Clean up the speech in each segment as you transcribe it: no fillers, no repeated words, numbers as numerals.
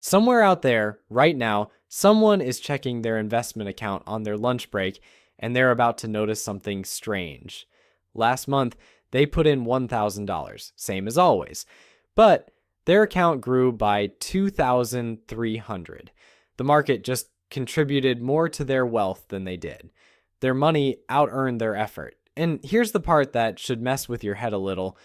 Somewhere out there, right now, someone is checking their investment account on their lunch break and they're about to notice something strange. Last month, they put in $1,000, same as always, but their account grew by $2,300. The market just contributed more to their wealth than they did. Their money out-earned their effort. And here's the part that should mess with your head a little.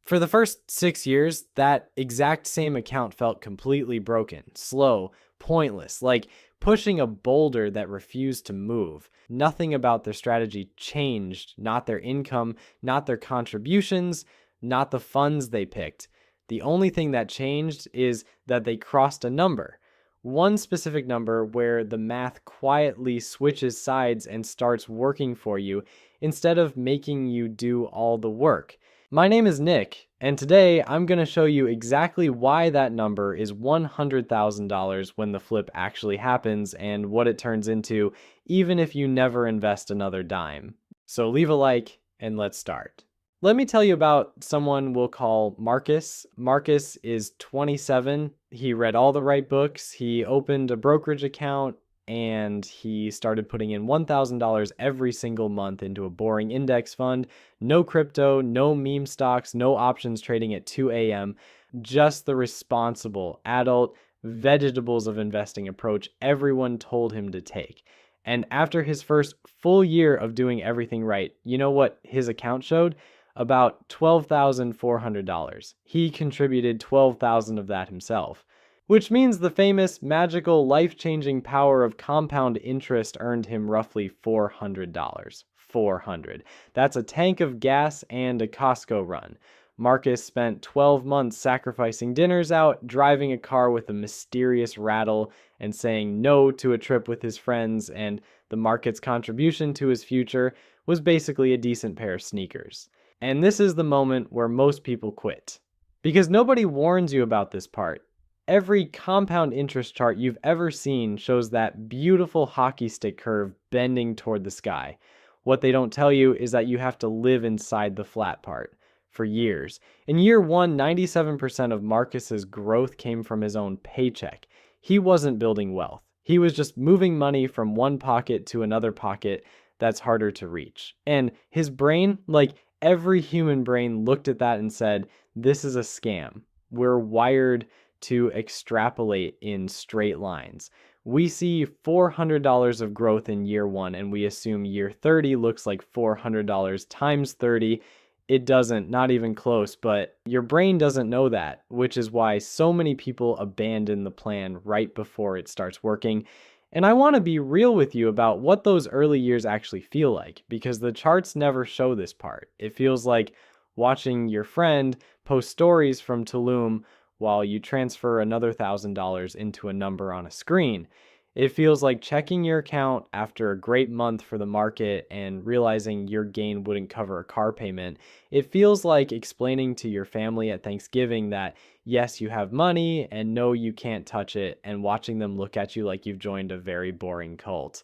For the first 6 years, that exact same account felt completely broken, slow, pointless, like pushing a boulder that refused to move. Nothing about their strategy changed, not their income, not their contributions, not the funds they picked. The only thing that changed is that they crossed a number. One specific number where the math quietly switches sides and starts working for you instead of making you do all the work. My name is Nick, and today I'm going to show you exactly why that number is $100,000 when the flip actually happens and what it turns into even if you never invest another dime. So leave a like and let's start. Let me tell you about someone we'll call Marcus. Marcus is 27. He read all the right books. He opened a brokerage account and he started putting in $1,000 every single month into a boring index fund. No crypto, no meme stocks, no options trading at 2 a.m. Just the responsible, adult, vegetables of investing approach everyone told him to take. And after his first full year of doing everything right, you know what his account showed? About $12,400. He contributed $12,000 of that himself. Which means the famous, magical, life-changing power of compound interest earned him roughly $400. $400. That's a tank of gas and a Costco run. Marcus spent 12 months sacrificing dinners out, driving a car with a mysterious rattle, and saying no to a trip with his friends, and the market's contribution to his future was basically a decent pair of sneakers. And this is the moment where most people quit. Because nobody warns you about this part. Every compound interest chart you've ever seen shows that beautiful hockey stick curve bending toward the sky. What they don't tell you is that you have to live inside the flat part for years. In year one, 97% of Marcus's growth came from his own paycheck. He wasn't building wealth. He was just moving money from one pocket to another pocket that's harder to reach. And his brain, like every human brain, looked at that and said, this is a scam. We're wired to extrapolate in straight lines. We see $400 of growth in year one and we assume year 30 looks like $400 times 30. It doesn't, not even close, but your brain doesn't know that, which is why so many people abandon the plan right before it starts working. And I want to be real with you about what those early years actually feel like, because the charts never show this part. It feels like watching your friend post stories from Tulum while you transfer another $1,000 into a number on a screen. It feels like checking your account after a great month for the market and realizing your gain wouldn't cover a car payment. It feels like explaining to your family at Thanksgiving that yes, you have money and no, you can't touch it, and watching them look at you like you've joined a very boring cult.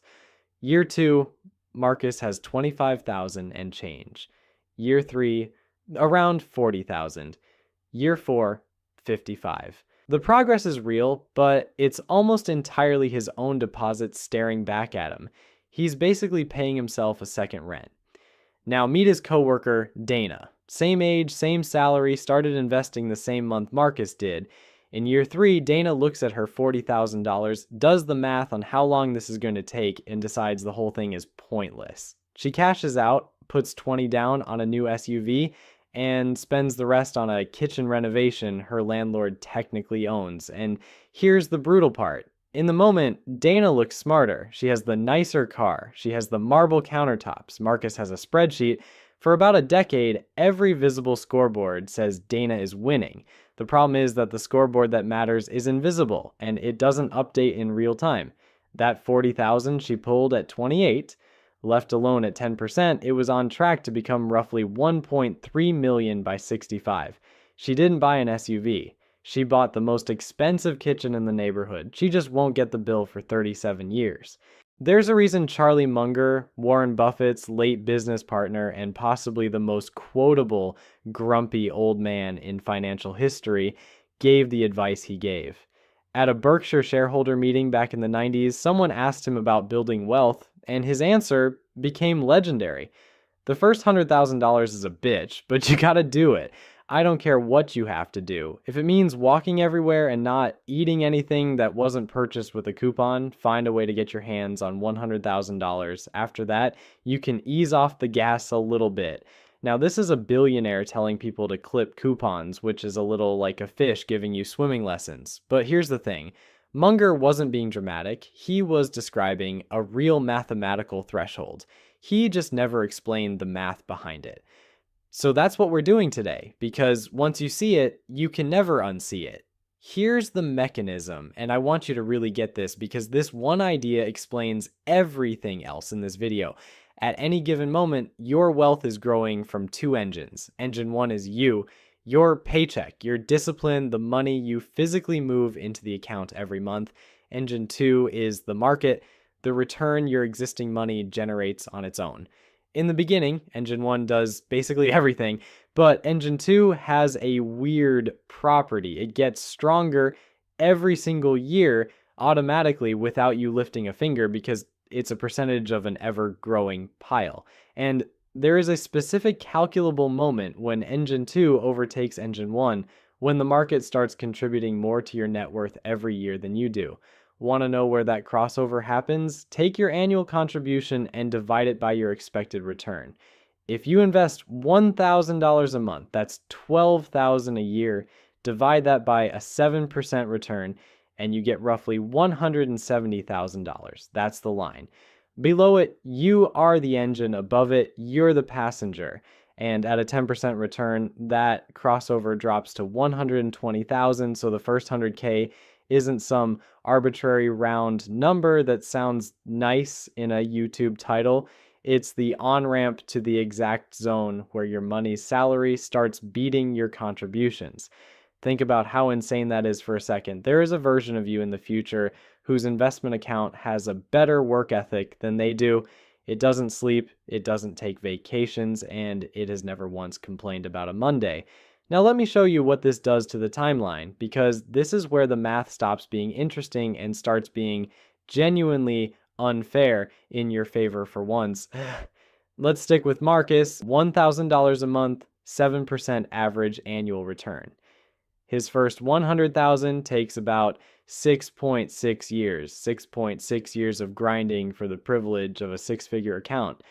Year two, Marcus has $25,000 and change. Year three, around $40,000. Year four, 55. The progress is real, but it's almost entirely his own deposits staring back at him. He's basically paying himself a second rent. Now meet his coworker, Dana. Same age, same salary, started investing the same month Marcus did. In year three, Dana looks at her $40,000, does the math on how long this is going to take, and decides the whole thing is pointless. She cashes out, puts $20 down on a new SUV, and spends the rest on a kitchen renovation her landlord technically owns. And here's the brutal part. In the moment, Dana looks smarter. She has the nicer car. She has the marble countertops. Marcus has a spreadsheet. For about a decade, every visible scoreboard says Dana is winning. The problem is that the scoreboard that matters is invisible, and it doesn't update in real time. That $40,000 she pulled at 28, left alone at 10%, it was on track to become roughly $1.3 million by 65. She didn't buy an SUV. She bought the most expensive kitchen in the neighborhood. She just won't get the bill for 37 years. There's a reason Charlie Munger, Warren Buffett's late business partner and possibly the most quotable, grumpy old man in financial history, gave the advice he gave. At a Berkshire shareholder meeting back in the 90s, someone asked him about building wealth, and his answer became legendary. The first $100,000 is a bitch, but you gotta do it. I don't care what you have to do. If it means walking everywhere and not eating anything that wasn't purchased with a coupon, find a way to get your hands on $100,000. After that, you can ease off the gas a little bit. Now, this is a billionaire telling people to clip coupons, which is a little like a fish giving you swimming lessons. But here's the thing. Munger wasn't being dramatic. He was describing a real mathematical threshold. He just never explained the math behind it. So that's what we're doing today, because once you see it, you can never unsee it. Here's the mechanism, and I want you to really get this because this one idea explains everything else in this video. At any given moment, your wealth is growing from two engines. Engine one is you, your paycheck, your discipline, the money you physically move into the account every month. Engine two is the market, the return your existing money generates on its own. In the beginning, engine one does basically everything, but engine two has a weird property. It gets stronger every single year automatically without you lifting a finger because it's a percentage of an ever-growing pile. And there is a specific calculable moment when engine two overtakes engine one, when the market starts contributing more to your net worth every year than you do. Want to know where that crossover happens? Take your annual contribution and divide it by your expected return. If you invest $1,000 a month, that's $12,000 a year, divide that by a 7% return, and you get roughly $170,000. That's the line. Below it, you are the engine. Above it, you're the passenger. And at a 10% return, that crossover drops to $120,000. So the first 100K isn't some arbitrary round number that sounds nice in a YouTube title. It's the on-ramp to the exact zone where your money's salary starts beating your contributions. Think about how insane that is for a second. There is a version of you in the future whose investment account has a better work ethic than they do. It doesn't sleep, it doesn't take vacations, and it has never once complained about a Monday. Now let me show you what this does to the timeline, because this is where the math stops being interesting and starts being genuinely unfair in your favor for once. Let's stick with Marcus. $1,000 a month, 7% average annual return. His first 100,000 takes about 6.6 years, 6.6 years of grinding for the privilege of a six-figure account.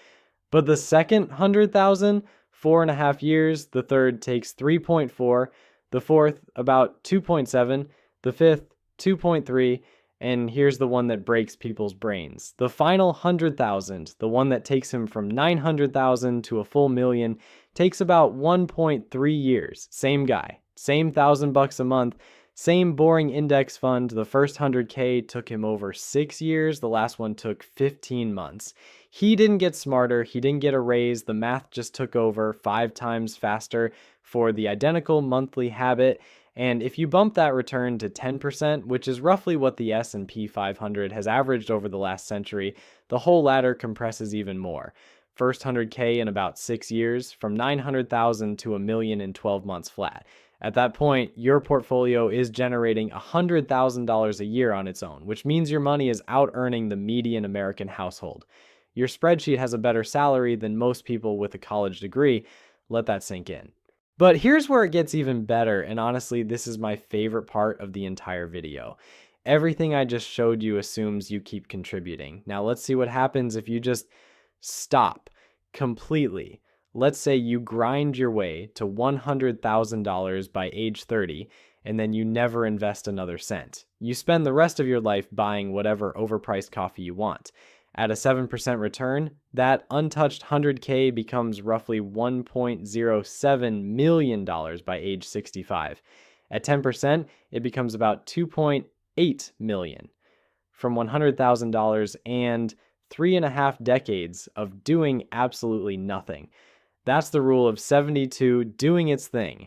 But the second 100,000, 4.5 years, the third takes 3.4, the fourth about 2.7, the fifth 2.3, and here's the one that breaks people's brains. The final 100,000, the one that takes him from 900,000 to a full million, takes about 1.3 years. Same guy, same $1,000 a month, same boring index fund. The first 100K took him over 6 years. The last one took 15 months. He didn't get smarter. He didn't get a raise. The math just took over 5 times faster for the identical monthly habit. And if you bump that return to 10%, which is roughly what the S&P 500 has averaged over the last century, the whole ladder compresses even more. First 100K in about 6 years, from 900,000 to a million in 12 months flat. At that point, your portfolio is generating $100,000 a year on its own, which means your money is out-earning the median American household. Your spreadsheet has a better salary than most people with a college degree. Let that sink in. But here's where it gets even better, and honestly, this is my favorite part of the entire video. Everything I just showed you assumes you keep contributing. Now let's see what happens if you just stop completely. Let's say you grind your way to $100,000 by age 30, and then you never invest another cent. You spend the rest of your life buying whatever overpriced coffee you want. At a 7% return, that untouched 100K becomes roughly $1.07 million by age 65. At 10%, it becomes about $2.8 million. From $100,000 and 3.5 decades of doing absolutely nothing. That's the rule of 72 doing its thing.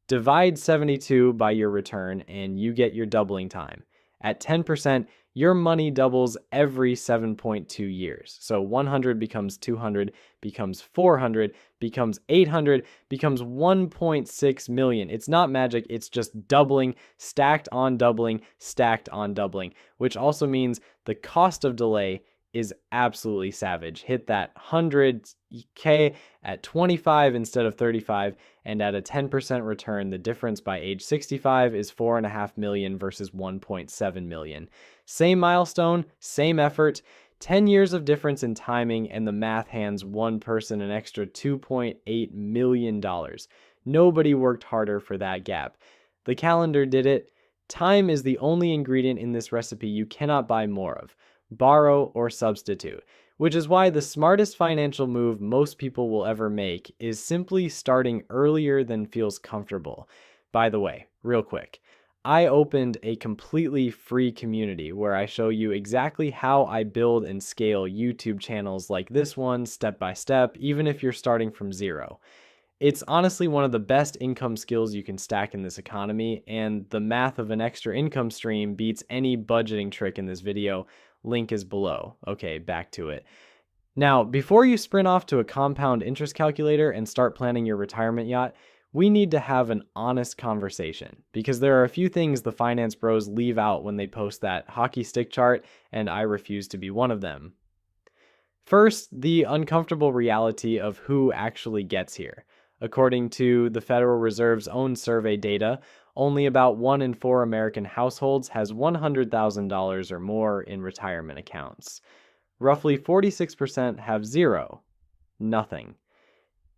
Divide 72 by your return and you get your doubling time. At 10%, your money doubles every 7.2 years. So 100 becomes 200, becomes 400, becomes 800, becomes 1.6 million. It's not magic, it's just doubling, stacked on doubling, stacked on doubling, which also means the cost of delay is absolutely savage. Hit that 100K at 25 instead of 35, and at a 10% return, the difference by age 65 is 4.5 million versus 1.7 million. Same milestone, same effort, 10 years of difference in timing, and the math hands one person an extra $2.8 million. Nobody worked harder for that gap. The calendar did it. Time is the only ingredient in this recipe you cannot buy more of. Borrow or substitute, which is why the smartest financial move most people will ever make is simply starting earlier than feels comfortable. By the way, real quick, I opened a completely free community where I show you exactly how I build and scale YouTube channels like this one step by step, even if you're starting from zero. It's honestly one of the best income skills you can stack in this economy, and the math of an extra income stream beats any budgeting trick in this video. Link is below. Okay, back to it. Now, before you sprint off to a compound interest calculator and start planning your retirement yacht, we need to have an honest conversation, because there are a few things the finance bros leave out when they post that hockey stick chart, and I refuse to be one of them. First, the uncomfortable reality of who actually gets here. According to the Federal Reserve's own survey data, only about 1 in 4 American households has $100,000 or more in retirement accounts. Roughly 46% have zero, nothing.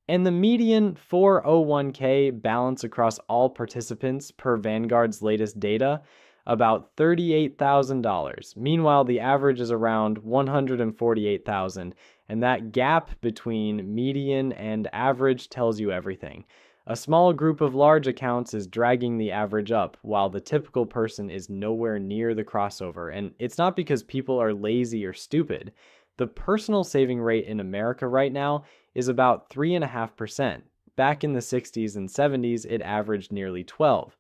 And the median 401k balance across all participants per Vanguard's latest data, about $38,000. Meanwhile, the average is around $148,000, and that gap between median and average tells you everything. A small group of large accounts is dragging the average up, while the typical person is nowhere near the crossover. And it's not because people are lazy or stupid. The personal saving rate in America right now is about 3.5%. Back in the 60s and 70s, it averaged nearly 12%.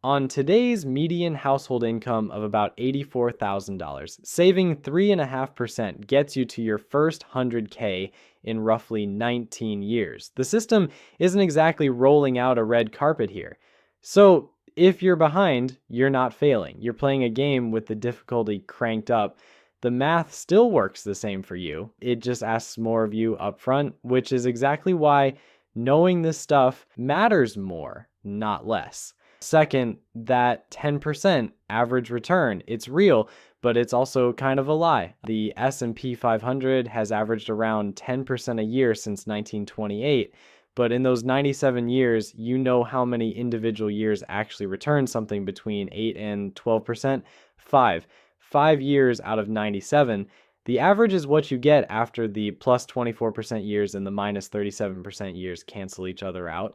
On today's median household income of about $84,000, saving 3.5% gets you to your first 100K in roughly 19 years. The system isn't exactly rolling out a red carpet here. So if you're behind, you're not failing. You're playing a game with the difficulty cranked up. The math still works the same for you. It just asks more of you up front, which is exactly why knowing this stuff matters more, not less. Second, that 10% average return, it's real, but it's also kind of a lie. The S&P 500 has averaged around 10% a year since 1928, but in those 97 years, you know how many individual years actually return something between 8 and 12%? 5. 5 years out of 97. The average is what you get after the plus 24% years and the minus 37% years cancel each other out.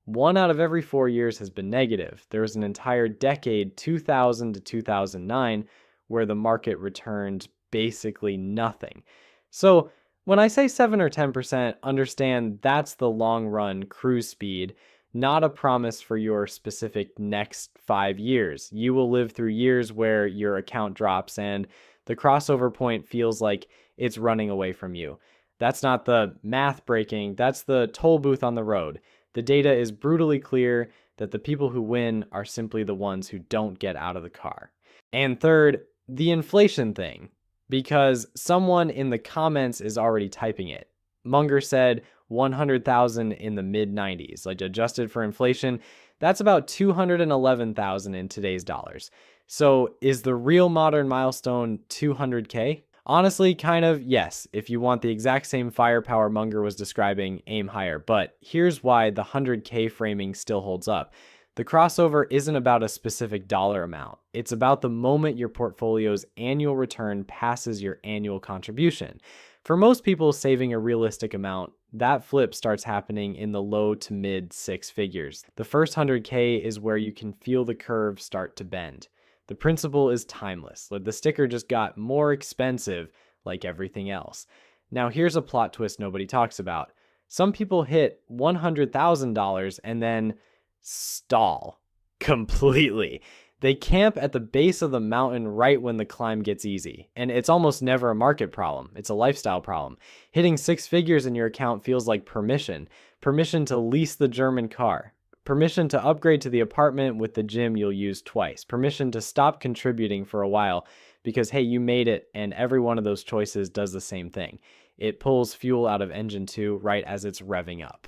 1 out of every 4 years has been negative. There was an entire decade, 2000 to 2009, where the market returned basically nothing. So when I say 7 or 10%, understand that's the long run cruise speed, not a promise for your specific next 5 years. You will live through years where your account drops and the crossover point feels like it's running away from you. That's not the math breaking, that's the toll booth on the road. The data is brutally clear that the people who win are simply the ones who don't get out of the car. And third, the inflation thing, because someone in the comments is already typing it. Munger said 100,000 in the mid-90s, like adjusted for inflation, that's about 211,000 in today's dollars. So is the real modern milestone 200K? Honestly, kind of, yes. If you want the exact same firepower Munger was describing, aim higher. But here's why the 100K framing still holds up. The crossover isn't about a specific dollar amount. It's about the moment your portfolio's annual return passes your annual contribution. For most people saving a realistic amount, that flip starts happening in the low to mid 6 figures. The first 100K is where you can feel the curve start to bend. The principle is timeless. The sticker just got more expensive like everything else. Now here's a plot twist nobody talks about. Some people hit $100,000 and then stall completely. They camp at the base of the mountain right when the climb gets easy. And it's almost never a market problem. It's a lifestyle problem. Hitting 6 figures in your account feels like permission. Permission to lease the German car. Permission to upgrade to the apartment with the gym you'll use twice. Permission to stop contributing for a while because, hey, you made it, and every one of those choices does the same thing. It pulls fuel out of engine 2 right as it's revving up.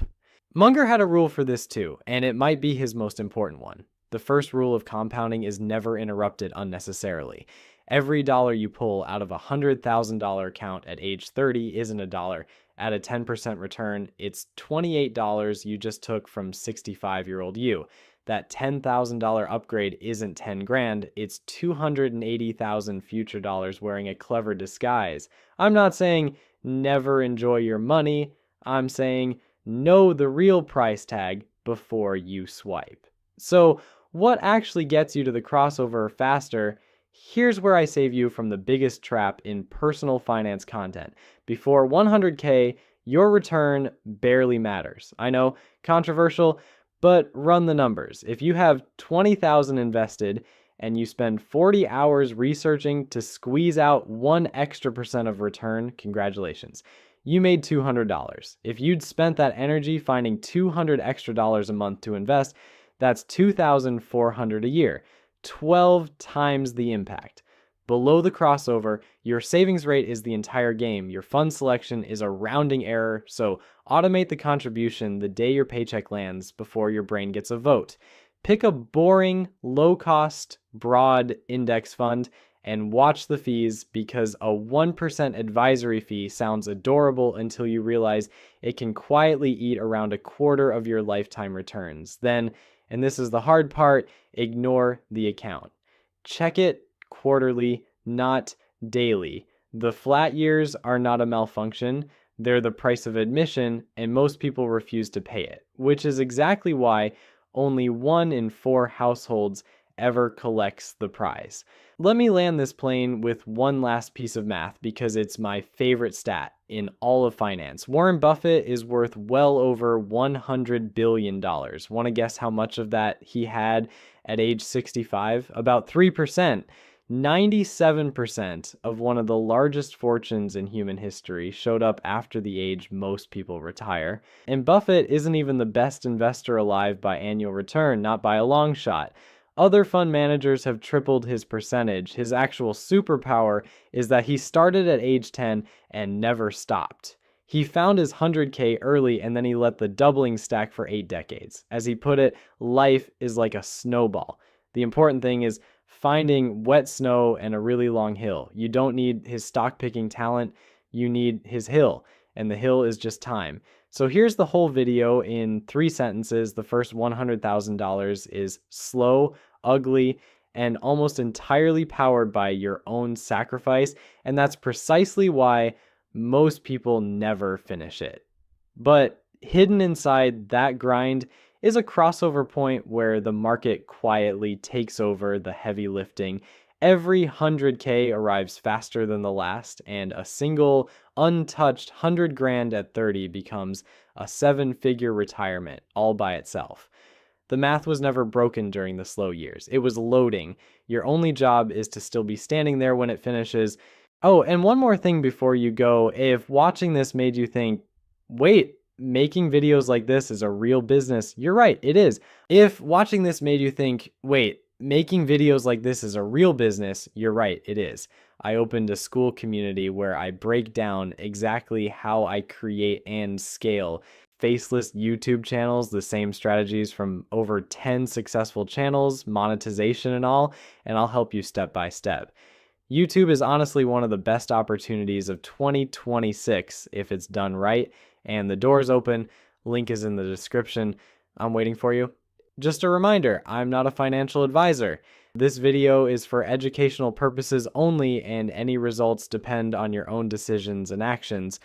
Munger had a rule for this too, and it might be his most important one. The first rule of compounding is never interrupted unnecessarily. Every dollar you pull out of a $100,000 account at age 30 isn't a dollar. At a 10% return, it's $28 you just took from 65-year-old you. That $10,000 upgrade isn't 10 grand, it's 280,000 future dollars wearing a clever disguise. I'm not saying never enjoy your money. I'm saying know the real price tag before you swipe. So, what actually gets you to the crossover faster? Here's where I save you from the biggest trap in personal finance content. Before 100K, your return barely matters. I know, controversial, but run the numbers. If you have 20,000 invested and you spend 40 hours researching to squeeze out 1 extra percent of return, congratulations. You made $200. If you'd spent that energy finding $200 extra a month to invest, that's $2,400 a year, 12 times the impact. Below the crossover, your savings rate is the entire game. Your fund selection is a rounding error, so automate the contribution the day your paycheck lands before your brain gets a vote. Pick a boring, low-cost, broad index fund and watch the fees, because a 1% advisory fee sounds adorable until you realize it can quietly eat around a quarter of your lifetime returns. Then, and this is the hard part, ignore the account. Check it quarterly, not daily. The flat years are not a malfunction. They're the price of admission, and most people refuse to pay it, which is exactly why only 1 in 4 households ever collects the prize. Let me land this plane with one last piece of math because it's my favorite stat in all of finance. Warren Buffett is worth well over $100 billion. Want to guess how much of that he had at age 65? About 3%. 97% of one of the largest fortunes in human history showed up after the age most people retire. And Buffett isn't even the best investor alive by annual return, not by a long shot. Other fund managers have tripled his percentage. His actual superpower is that he started at age 10 and never stopped. He found his 100K early and then he let the doubling stack for 8 decades. As he put it, life is like a snowball. The important thing is finding wet snow and a really long hill. You don't need his stock picking talent, you need his hill, and the hill is just time. So here's the whole video in 3 sentences. The first $100,000 is slow, ugly, and almost entirely powered by your own sacrifice, and that's precisely why most people never finish it. But hidden inside that grind is a crossover point where the market quietly takes over the heavy lifting. Every 100K arrives faster than the last, and a single untouched 100 grand at 30 becomes a 7-figure retirement all by itself. The math was never broken during the slow years. It was loading. Your only job is to still be standing there when it finishes. Oh, and one more thing before you go. If watching this made you think, wait, making videos like this is a real business, you're right, it is. If watching this made you think, wait, making videos like this is a real business, you're right, it is. I opened a school community where I break down exactly how I create and scale faceless YouTube channels, the same strategies from over 10 successful channels, monetization and all, and I'll help you step by step. YouTube is honestly one of the best opportunities of 2026 if it's done right, and the door's open. Link is in the description. I'm waiting for you. Just a reminder, I'm not a financial advisor. This video is for educational purposes only, and any results depend on your own decisions and actions.